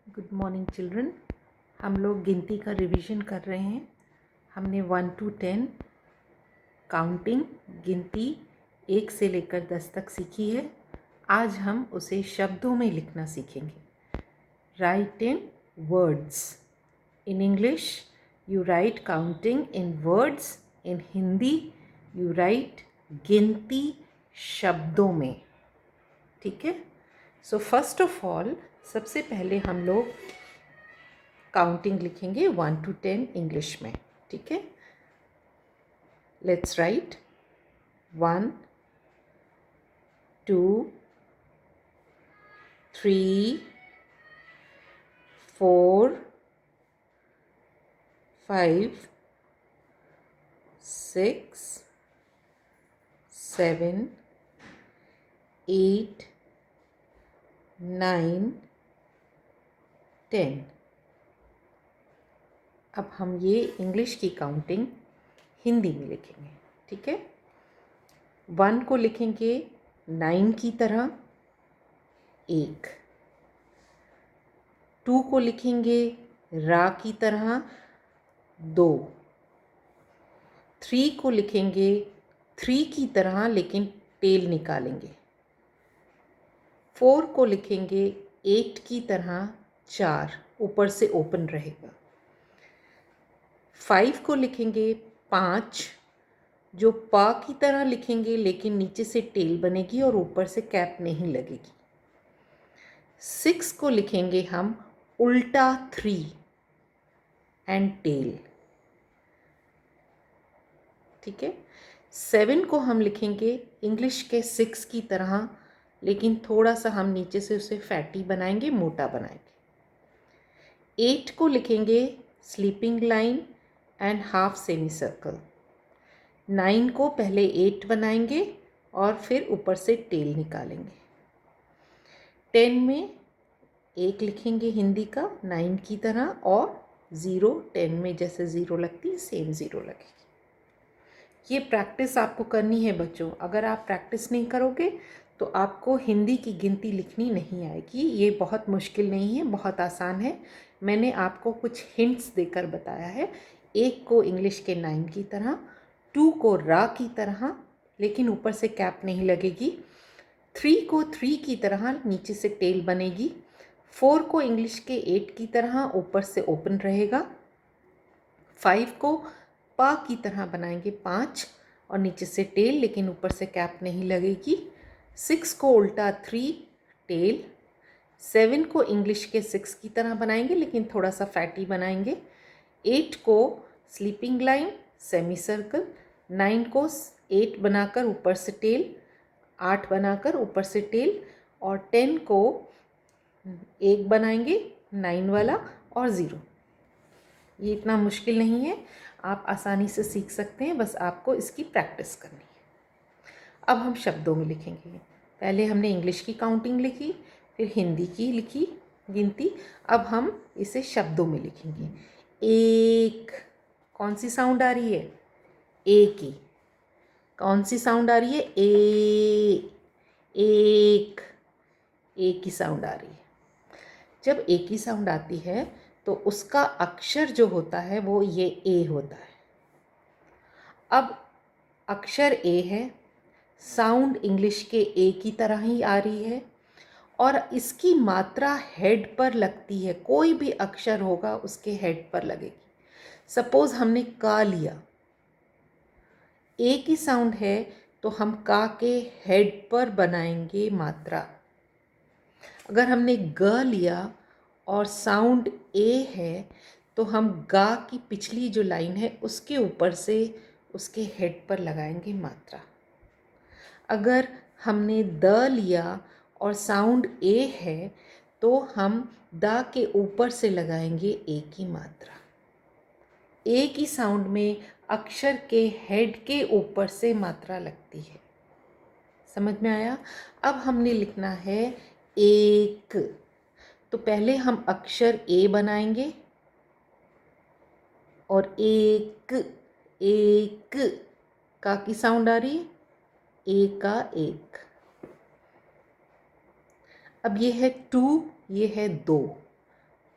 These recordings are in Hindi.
Good morning children. हम लोग गिनती का रिवीजन कर रहे हैं। हमने 1 to 10 काउंटिंग गिनती 1 से लेकर 10 तक सीखी है। आज हम उसे शब्दों में लिखना सीखेंगे। Right in words. In English you right counting in words. In Hindi you right गिनती शब्दों में। ठीक है। सो फर्स्ट ऑफ ऑल सबसे पहले हम लोग काउंटिंग लिखेंगे 1 to 10 इंग्लिश में। ठीक है। Let's write 1 2 3 4 5 6 7 8 9 10। अब हम ये इंग्लिश की काउंटिंग हिंदी में लिखेंगे। ठीक है। 1 को लिखेंगे 9 की तरह 1। 2 को लिखेंगे रा की तरह 2। 3 को लिखेंगे 3 की तरह लेकिन टेल निकालेंगे। 4 को लिखेंगे 8 की तरह 4, ऊपर से ओपन रहेगा। 5 को लिखेंगे 5, जो पा की तरह लिखेंगे लेकिन नीचे से टेल बनेगी और ऊपर से कैप नहीं लगेगी। 6 को लिखेंगे हम उल्टा 3 एंड टेल। ठीक है। 7 को हम लिखेंगे इंग्लिश के 6 की तरह लेकिन थोड़ा सा हम नीचे से उसे फैटी बनाएंगे, मोटा बनाएंगे। 8 को लिखेंगे sleeping line and half semi circle. 9 को पहले 8 बनाएंगे और फिर ऊपर से टेल निकालेंगे। 10 में 1 लिखेंगे हिंदी का 9 की तरह और 0 10 में जैसे 0 लगती है सेम 0 लगेगी। ये प्रैक्टिस आपको करनी है बच्चों। अगर आप प्रैक्टिस नहीं करोगे तो आपको हिंदी की गिनती लिखनी नहीं आएगी। ये बहुत मुश्किल नहीं है, बहुत आसान है। मैंने आपको कुछ हिंट्स देकर बताया है। 1 को इंग्लिश के 9 की तरह, 2 को रा की तरह लेकिन ऊपर से कैप नहीं लगेगी। 3 को 3 की तरह नीचे से टेल बनेगी। 4 को इंग्लिश के 8 की तरह ऊपर से ओपन रहेगा। 5 को पा की तरह बनाएंगे 5 और नीचे से टेल लेकिन ऊपर से कैप नहीं लगेगी। 6 को उल्टा 3 टेल। 7 को इंग्लिश के 6 की तरह बनाएंगे लेकिन थोड़ा सा फैटी बनाएंगे। 8 को स्लीपिंग लाइन सेमी सर्कल। 9 को 8 बनाकर ऊपर से टेल, 8 बनाकर ऊपर से टेल। और 10 को 1 बनाएंगे 9 वाला और 0। ये इतना मुश्किल नहीं है, आप आसानी से सीख सकते हैं, बस आपको इसकी प्रैक्टिस करनी है। अब हम शब्दों में लिखेंगे। पहले हमने इंग्लिश की काउंटिंग लिखी, फिर हिंदी की लिखी गिनती। अब हम इसे शब्दों में लिखेंगे। एक, कौन सी साउंड आ रही है? ए की। कौन सी साउंड आ रही है? ए। एक, ए की साउंड आ रही है। जब ए की साउंड आती है तो उसका अक्षर जो होता है वो ये ए होता है। अब अक्षर ए है, साउंड इंग्लिश के ए की तरह ही आ रही है और इसकी मात्रा हेड पर लगती है। कोई भी अक्षर होगा उसके हेड पर लगेगी। सपोज हमने का लिया, ए की साउंड है तो हम का के हेड पर बनाएंगे मात्रा। अगर हमने ग लिया और साउंड ए है तो हम गा की पिछली जो लाइन है उसके ऊपर से उसके हेड पर लगाएंगे मात्रा। अगर हमने द लिया और साउंड ए है तो हम द के ऊपर से लगाएंगे ए की मात्रा। ए की साउंड में अक्षर के हेड के ऊपर से मात्रा लगती है। समझ में आया? अब हमने लिखना है एक, तो पहले हम अक्षर ए बनाएंगे और एक, एक का की साउंड आ रही है, ए का एक। अब ये है 2, ये है 2,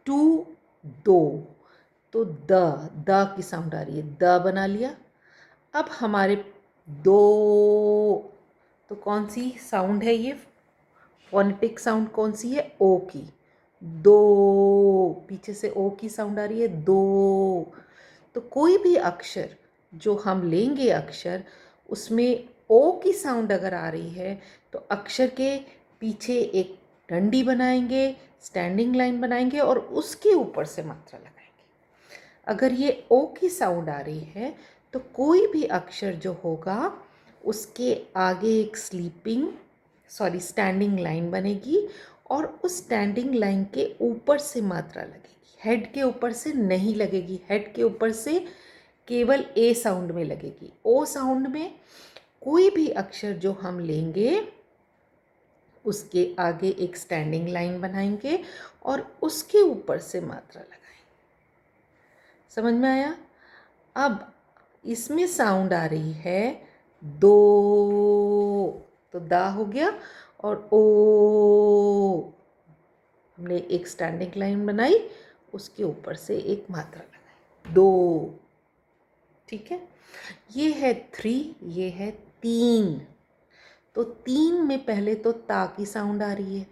टू, दो, तो द की साउंड आ रही है, द बना लिया। अब हमारे दो, तो कौन सी साउंड है ये, फोनेटिक साउंड कौन सी है, ओ की, दो, पीछे से ओ की साउंड आ रही है, दो। तो कोई भी अक्षर जो हम लेंगे अक्षर, उसमें ओ की साउंड अगर आ रही है तो अक्षर के पीछे एक डंडी बनाएंगे, स्टैंडिंग लाइन बनाएंगे और उसके ऊपर से मात्रा लगाएंगे। अगर ये ओ की साउंड आ रही है तो कोई भी अक्षर जो होगा उसके आगे एक स्टैंडिंग लाइन बनेगी और उस स्टैंडिंग लाइन के ऊपर से मात्रा लगेगी, हेड के ऊपर से नहीं लगेगी। हेड के ऊपर से केवल ए साउंड में लगेगी। ओ साउंड में कोई भी अक्षर जो हम लेंगे उसके आगे एक स्टैंडिंग लाइन बनाएंगे और उसके ऊपर से मात्रा लगाएंगे। समझ में आया? अब इसमें साउंड आ रही है दो, तो दा हो गया, और ओ हमने एक स्टैंडिंग लाइन बनाई, उसके ऊपर से एक मात्रा लगाई, दो। ठीक है, ये है 3, ये है 3। तो 3 में पहले तो ता की साउंड आ रही है।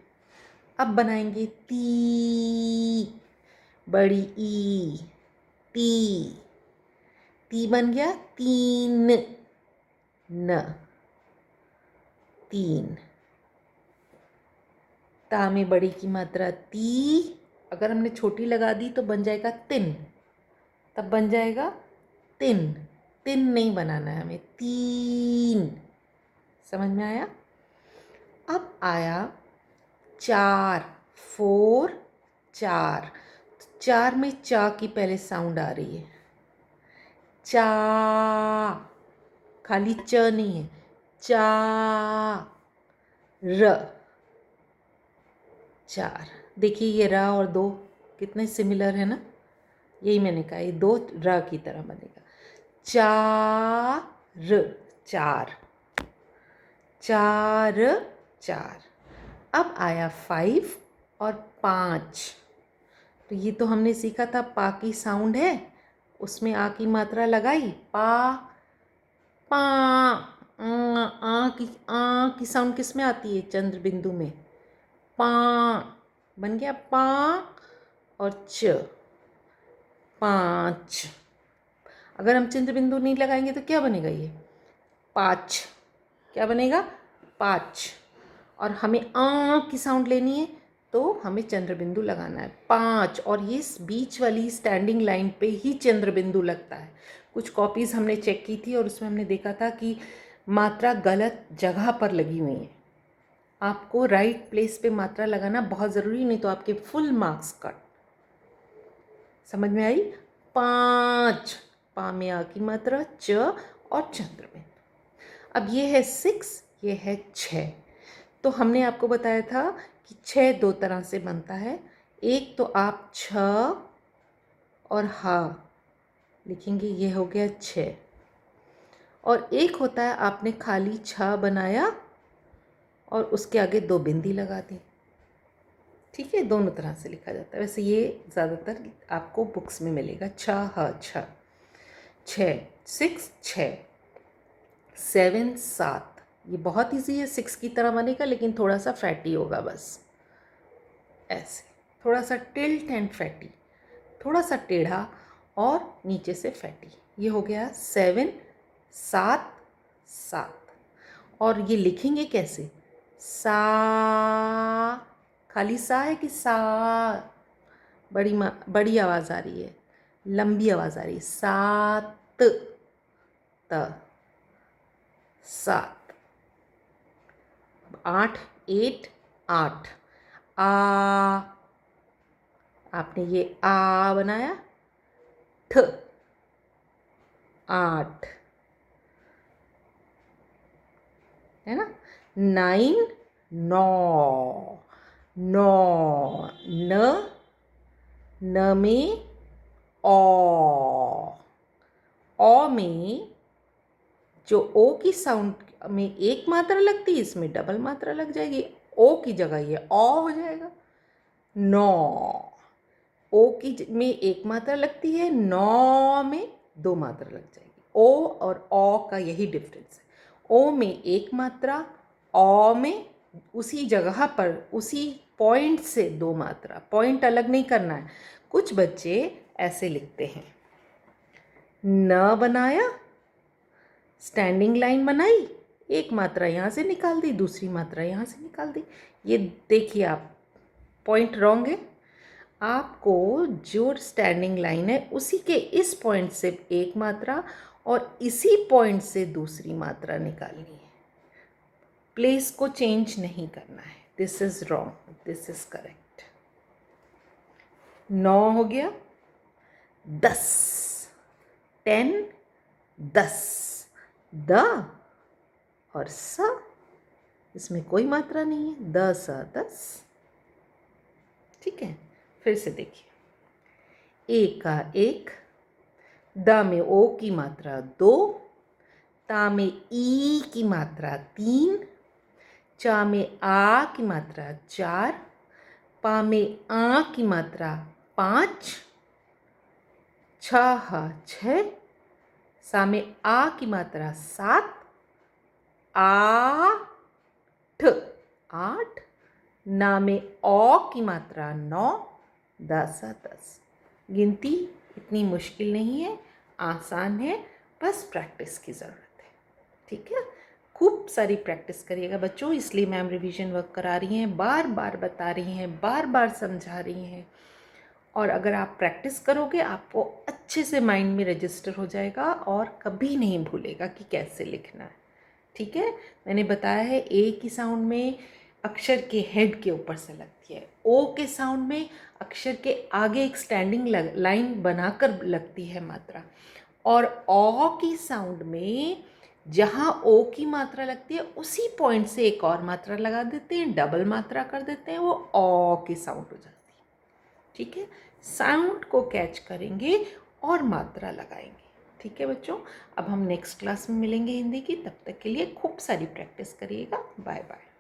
अब बनाएंगे ती, बड़ी ई, ती, ती बन गया तीन, न, तीन। ता में बड़ी की मात्रा ती, अगर हमने छोटी लगा दी तो बन जाएगा तिन, तब बन जाएगा तिन। तिन नहीं बनाना है हमें, तीन। समझ में आया? अब आया 4, 4, 4। 4 में चा की पहले साउंड आ रही है, चा, खाली च नहीं है, चा, र, 4। देखिए ये र और दो कितने सिमिलर है ना, यही मैंने कहा, ये दो र की तरह बनेगा। चार, चार, चार, चार। अब आया 5 और 5। तो ये तो हमने सीखा था, पा की साउंड है, उसमें आ की मात्रा लगाई, पा, पा। आ की साउंड किस में आती है, चंद्र बिंदु में, पा, बन गया पा और च, 5। अगर हम चंद्र बिंदु नहीं लगाएंगे तो क्या बनेगा, ये 5, क्या बनेगा, 5। और हमें आ की साउंड लेनी है तो हमें चंद्र बिंदु लगाना है 5, और ये बीच वाली स्टैंडिंग लाइन पे ही चंद्र बिंदु लगता है। कुछ कॉपीज़ हमने चेक की थी और उसमें हमने देखा था कि मात्रा गलत जगह पर लगी हुई है। आपको राइट प्लेस पे मात्रा लगाना बहुत ज़रूरी, नहीं तो आपके फुल मार्क्स कट। समझ में आई? 5, पा में आ की मात्रा, च और चंद्र में। अब ये है 6, ये है 6। तो हमने आपको बताया था कि 6 दो तरह से बनता है। एक तो आप छ और हा लिखेंगे, ये हो गया 6। और एक होता है आपने खाली छ बनाया और उसके आगे 2 बिंदी लगा दी। ठीक है, दोनों तरह से लिखा जाता है। वैसे ये ज़्यादातर आपको बुक्स में मिलेगा, छ, ह, छ, 6, 6, 6, 7, 7। ये बहुत इजी है, 6 की तरह बनेगा लेकिन थोड़ा सा फैटी होगा, बस ऐसे थोड़ा सा टिल्ट एंड फैटी, थोड़ा सा टेढ़ा और नीचे से फैटी। ये हो गया 7, 7, 7। और ये लिखेंगे कैसे, सा, खाली सा है कि सा, बड़ी आवाज़ आ रही है, लंबी आवाज़ आ रही है, सात, त, 7। 8, 8, 8। आ, आपने ये आ बनाया, ठ, 8, है ना। 9, 9, 9, न में ओ में जो ओ की साउंड में एक मात्रा लगती है, इसमें डबल मात्रा लग जाएगी, ओ की जगह ये ओ हो जाएगा, 9। ओ की में एक मात्रा लगती है, नौ में दो मात्रा लग जाएगी। ओ और औ का यही डिफरेंस है। ओ में एक मात्रा, औ में उसी जगह पर उसी पॉइंट से दो मात्रा। पॉइंट अलग नहीं करना है। कुछ बच्चे ऐसे लिखते हैं, न बनाया, स्टैंडिंग लाइन बनाई, एक मात्रा यहाँ से निकाल दी, दूसरी मात्रा यहाँ से निकाल दी। ये देखिए आप, पॉइंट रॉन्ग है। आपको जो स्टैंडिंग लाइन है उसी के इस पॉइंट से एक मात्रा और इसी पॉइंट से दूसरी मात्रा निकालनी है। प्लेस को चेंज नहीं करना है। This is wrong, this is correct. 9 हो गया, 10, 10, 10, द और स, इसमें कोई मात्रा नहीं है, 10 10। ठीक है, फिर से देखिए, ए का एक, द में ओ की मात्रा 2, ता में ई की मात्रा 3, चा में आ की मात्रा 4, पा में आ की मात्रा 5, छ हा 6, सा में आ की मात्रा 7, आठ, 8, ना में औ की मात्रा 9, 10 10। गिनती इतनी मुश्किल नहीं है, आसान है, बस प्रैक्टिस की ज़रूरत है। ठीक है, खूब सारी प्रैक्टिस करिएगा बच्चों, इसलिए मैम रिवीजन वर्क करा रही हैं, बार बार बता रही हैं, बार बार समझा रही हैं। और अगर आप प्रैक्टिस करोगे आपको अच्छे से माइंड में रजिस्टर हो जाएगा और कभी नहीं भूलेगा कि कैसे लिखना है। ठीक है, मैंने बताया है ए की साउंड में अक्षर के हेड के ऊपर से लगती है, ओ के साउंड में अक्षर के आगे एक स्टैंडिंग लाइन बनाकर लगती है मात्रा, और ओ की साउंड में जहाँ ओ की मात्रा लगती है उसी पॉइंट से एक और मात्रा लगा देते हैं, डबल मात्रा कर देते हैं, वो ओ की साउंड हो जाती है। ठीक है, साउंड को कैच करेंगे और मात्रा लगाएंगे। ठीक है बच्चों, अब हम नेक्स्ट क्लास में मिलेंगे हिंदी की, तब तक के लिए खूब सारी प्रैक्टिस करिएगा। Bye bye.